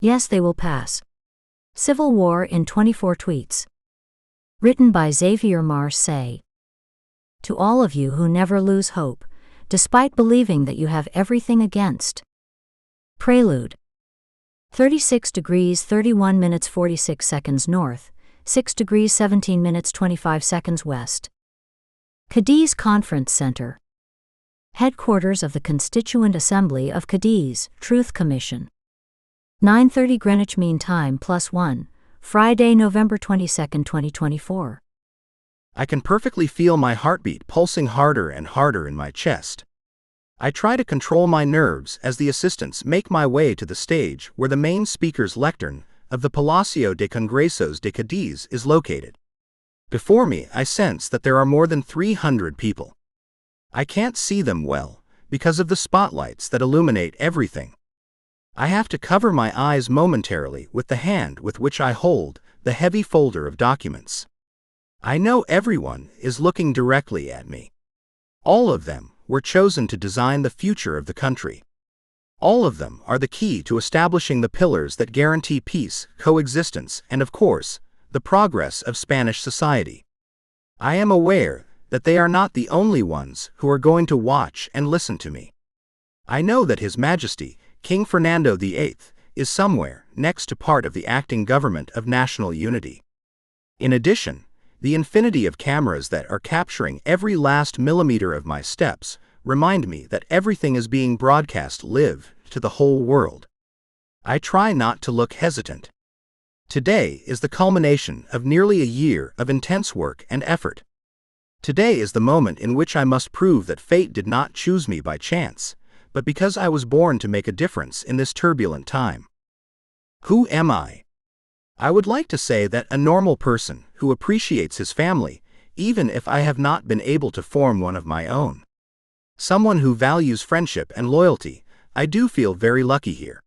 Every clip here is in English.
Yes, they will pass. Civil War in 24 tweets. Written by Xavier Marcé. To all of you who never lose hope, despite believing that you have everything against. Prelude. 36 degrees 31 minutes 46 seconds north, 6 degrees 17 minutes 25 seconds west. Cadiz Conference Center. Headquarters of the Constituent Assembly of Cadiz, Truth Commission. 9:30 Greenwich Mean Time +1, Friday, November 22, 2024. I can perfectly feel my heartbeat pulsing harder and harder in my chest. I try to control my nerves as the assistants make my way to the stage where the main speaker's lectern of the Palacio de Congresos de Cadiz is located. Before me, I sense that there are more than 300 people. I can't see them well because of the spotlights that illuminate everything. I have to cover my eyes momentarily with the hand with which I hold the heavy folder of documents. I know everyone is looking directly at me. All of them were chosen to design the future of the country. All of them are the key to establishing the pillars that guarantee peace, coexistence, and of course, the progress of Spanish society. I am aware that they are not the only ones who are going to watch and listen to me. I know that His Majesty, King Fernando VIII, is somewhere next to part of the acting government of national unity. In addition, the infinity of cameras that are capturing every last millimeter of my steps remind me that everything is being broadcast live to the whole world. I try not to look hesitant. Today is the culmination of nearly a year of intense work and effort. Today is the moment in which I must prove that fate did not choose me by chance, but because I was born to make a difference in this turbulent time. Who am I? I would like to say that a normal person who appreciates his family, even if I have not been able to form one of my own. Someone who values friendship and loyalty. I do feel very lucky here.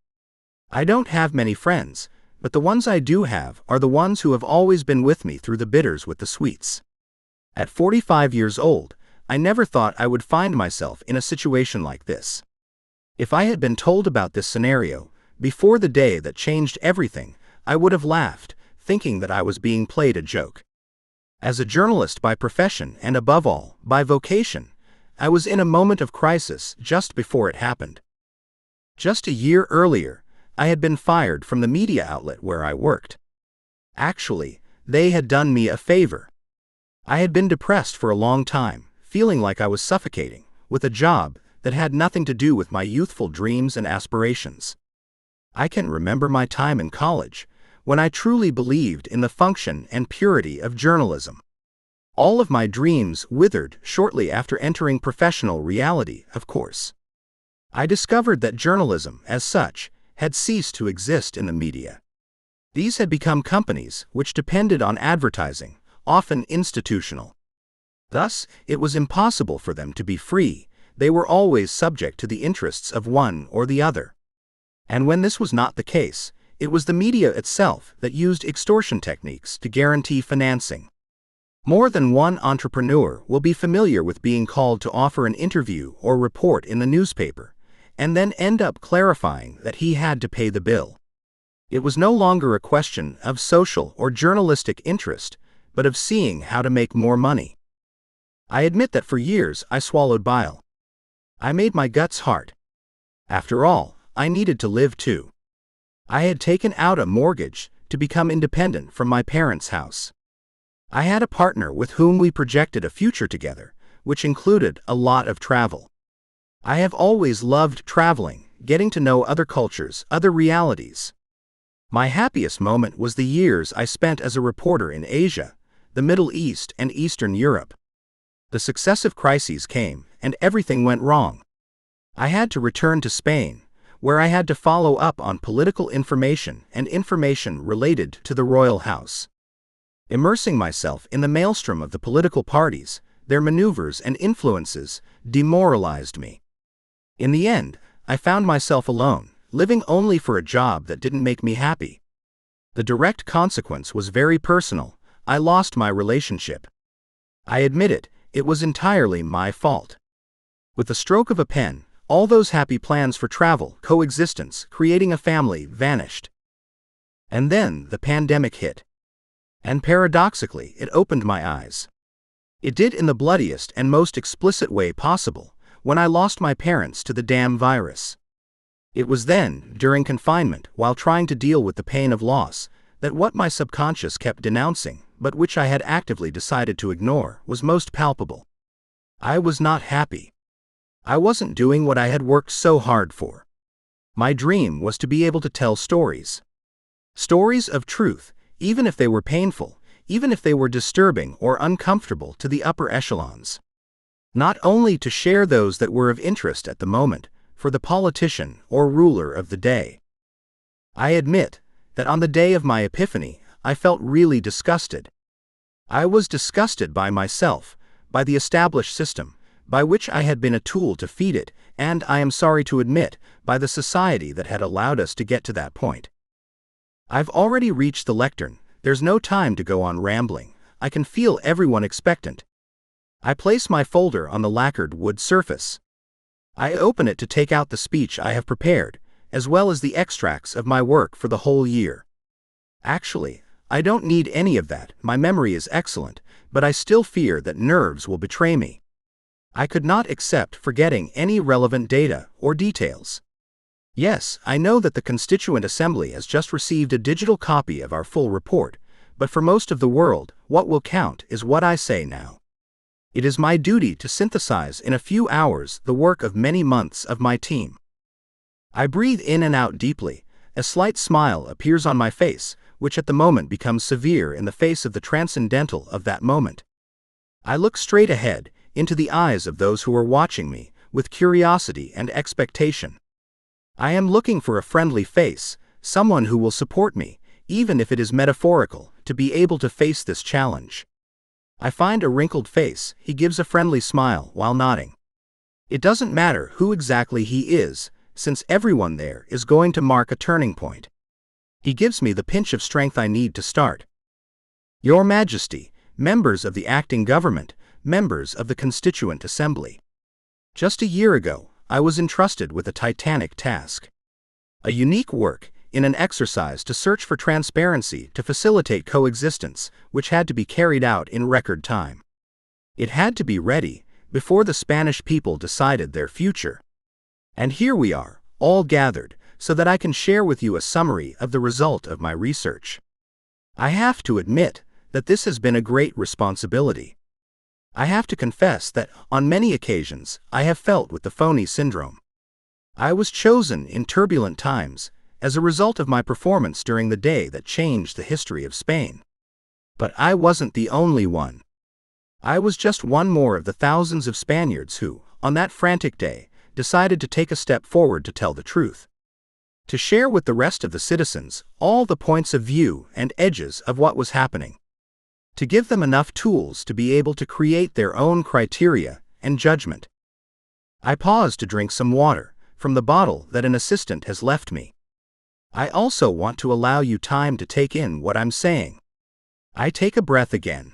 I don't have many friends, but the ones I do have are the ones who have always been with me through the bitters with the sweets. At 45 years old, I never thought I would find myself in a situation like this. If I had been told about this scenario before the day that changed everything, I would have laughed, thinking that I was being played a joke. As a journalist by profession and above all, by vocation, I was in a moment of crisis just before it happened. Just a year earlier, I had been fired from the media outlet where I worked. Actually, they had done me a favor. I had been depressed for a long time, feeling like I was suffocating, with a job that had nothing to do with my youthful dreams and aspirations. I can remember my time in college, when I truly believed in the function and purity of journalism. All of my dreams withered shortly after entering professional reality, of course. I discovered that journalism, as such, had ceased to exist in the media. These had become companies which depended on advertising, often institutional. Thus, it was impossible for them to be free. They were always subject to the interests of one or the other. And when this was not the case, it was the media itself that used extortion techniques to guarantee financing. More than one entrepreneur will be familiar with being called to offer an interview or report in the newspaper, and then end up clarifying that he had to pay the bill. It was no longer a question of social or journalistic interest, but of seeing how to make more money. I admit that for years I swallowed bile. I made my guts hard. After all, I needed to live too. I had taken out a mortgage to become independent from my parents' house. I had a partner with whom we projected a future together, which included a lot of travel. I have always loved traveling, getting to know other cultures, other realities. My happiest moment was the years I spent as a reporter in Asia, the Middle East, and Eastern Europe. The successive crises came, and everything went wrong. I had to return to Spain, where I had to follow up on political information and information related to the royal house. Immersing myself in the maelstrom of the political parties, their maneuvers and influences demoralized me. In the end, I found myself alone, living only for a job that didn't make me happy. The direct consequence was very personal. I lost my relationship. I admit it, it was entirely my fault. With the stroke of a pen, all those happy plans for travel, coexistence, creating a family vanished. And then the pandemic hit. And paradoxically, it opened my eyes. It did in the bloodiest and most explicit way possible, when I lost my parents to the damn virus. It was then, during confinement, while trying to deal with the pain of loss, that what my subconscious kept denouncing, but which I had actively decided to ignore, was most palpable. I was not happy. I wasn't doing what I had worked so hard for. My dream was to be able to tell stories. Stories of truth, even if they were painful, even if they were disturbing or uncomfortable to the upper echelons. Not only to share those that were of interest at the moment, for the politician or ruler of the day. I admit that on the day of my epiphany, I felt really disgusted. I was disgusted by myself, by the established system, by which I had been a tool to feed it, and, I am sorry to admit, by the society that had allowed us to get to that point. I've already reached the lectern. There's no time to go on rambling. I can feel everyone expectant. I place my folder on the lacquered wood surface. I open it to take out the speech I have prepared, as well as the extracts of my work for the whole year. Actually, I don't need any of that. My memory is excellent, but I still fear that nerves will betray me. I could not accept forgetting any relevant data or details. Yes, I know that the Constituent Assembly has just received a digital copy of our full report, but for most of the world, what will count is what I say now. It is my duty to synthesize in a few hours the work of many months of my team. I breathe in and out deeply. A slight smile appears on my face, which at the moment becomes severe in the face of the transcendental of that moment. I look straight ahead, into the eyes of those who are watching me, with curiosity and expectation. I am looking for a friendly face, someone who will support me, even if it is metaphorical, to be able to face this challenge. I find a wrinkled face. He gives a friendly smile while nodding. It doesn't matter who exactly he is, since everyone there is going to mark a turning point. He gives me the pinch of strength I need to start. Your Majesty, members of the acting government, members of the Constituent Assembly. Just a year ago, I was entrusted with a titanic task. A unique work, in an exercise to search for transparency to facilitate coexistence, which had to be carried out in record time. It had to be ready, before the Spanish people decided their future. And here we are, all gathered, so that I can share with you a summary of the result of my research. I have to admit that this has been a great responsibility. I have to confess that, on many occasions, I have felt with the phony syndrome. I was chosen in turbulent times, as a result of my performance during the day that changed the history of Spain. But I wasn't the only one. I was just one more of the thousands of Spaniards who, on that frantic day, decided to take a step forward to tell the truth. To share with the rest of the citizens all the points of view and edges of what was happening. To give them enough tools to be able to create their own criteria and judgment. I pause to drink some water from the bottle that an assistant has left me. I also want to allow you time to take in what I'm saying. I take a breath again.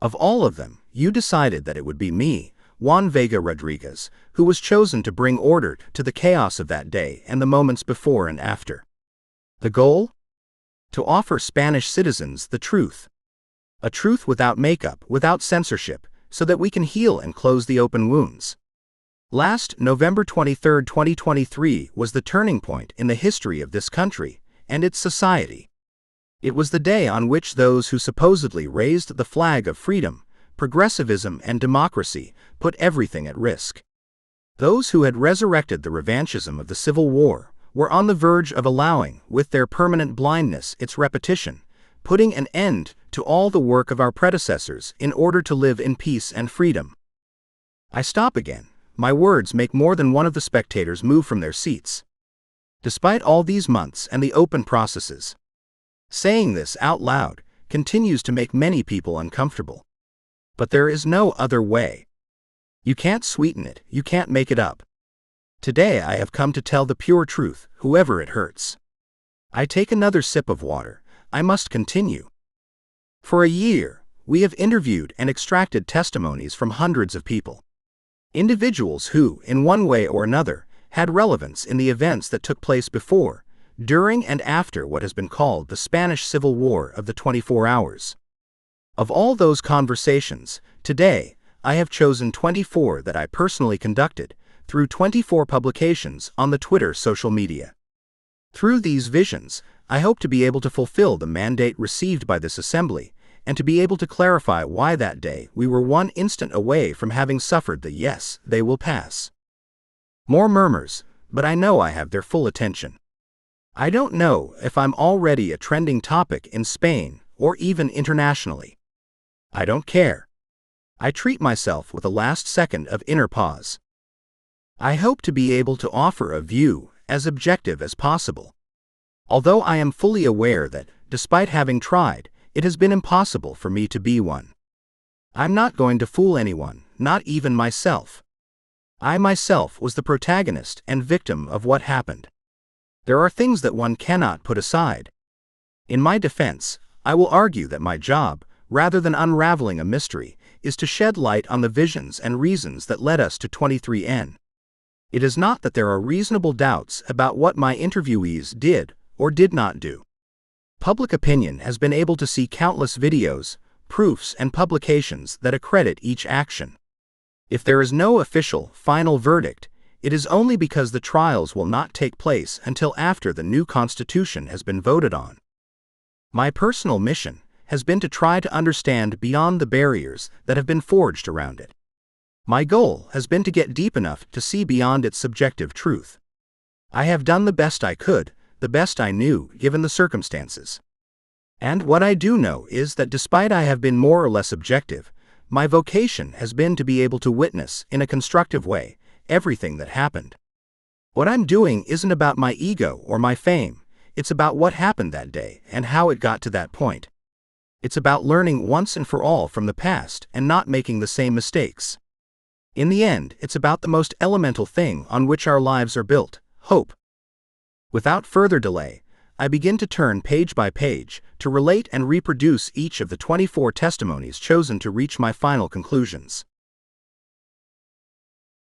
Of all of them, you decided that it would be me, Juan Vega Rodriguez, who was chosen to bring order to the chaos of that day and the moments before and after. The goal? To offer Spanish citizens the truth. A truth without makeup, without censorship, so that we can heal and close the open wounds. Last November 23, 2023 was the turning point in the history of this country and its society. It was the day on which those who supposedly raised the flag of freedom, progressivism and democracy put everything at risk. Those who had resurrected the revanchism of the Civil War were on the verge of allowing, with their permanent blindness, its repetition, putting an end to all the work of our predecessors in order to live in peace and freedom. I stop again. My words make more than one of the spectators move from their seats. Despite all these months and the open processes, saying this out loud continues to make many people uncomfortable. But there is no other way. You can't sweeten it, you can't make it up. Today I have come to tell the pure truth, whoever it hurts. I take another sip of water. I must continue. For a year, we have interviewed and extracted testimonies from hundreds of people. Individuals who, in one way or another, had relevance in the events that took place before, during and after what has been called the Spanish Civil War of the 24 hours. Of all those conversations, today, I have chosen 24 that I personally conducted through 24 publications on the Twitter social media. Through these visions, I hope to be able to fulfill the mandate received by this assembly and to be able to clarify why that day we were one instant away from having suffered the "yes, they will pass." More murmurs, but I know I have their full attention. I don't know if I'm already a trending topic in Spain or even internationally. I don't care. I treat myself with a last second of inner pause. I hope to be able to offer a view as objective as possible. Although I am fully aware that, despite having tried, it has been impossible for me to be one. I'm not going to fool anyone, not even myself. I myself was the protagonist and victim of what happened. There are things that one cannot put aside. In my defense, I will argue that my job, rather than unraveling a mystery, is to shed light on the visions and reasons that led us to 23N. It is not that there are reasonable doubts about what my interviewees did or did not do. Public opinion has been able to see countless videos, proofs, and publications that accredit each action. If there is no official, final verdict, it is only because the trials will not take place until after the new constitution has been voted on. My personal mission has been to try to understand beyond the barriers that have been forged around it. My goal has been to get deep enough to see beyond its subjective truth. I have done the best I could, the best I knew given the circumstances. And what I do know is that despite I have been more or less objective, my vocation has been to be able to witness, in a constructive way, everything that happened. What I'm doing isn't about my ego or my fame, it's about what happened that day and how it got to that point. It's about learning once and for all from the past and not making the same mistakes. In the end, it's about the most elemental thing on which our lives are built, hope. Without further delay, I begin to turn page by page to relate and reproduce each of the 24 testimonies chosen to reach my final conclusions.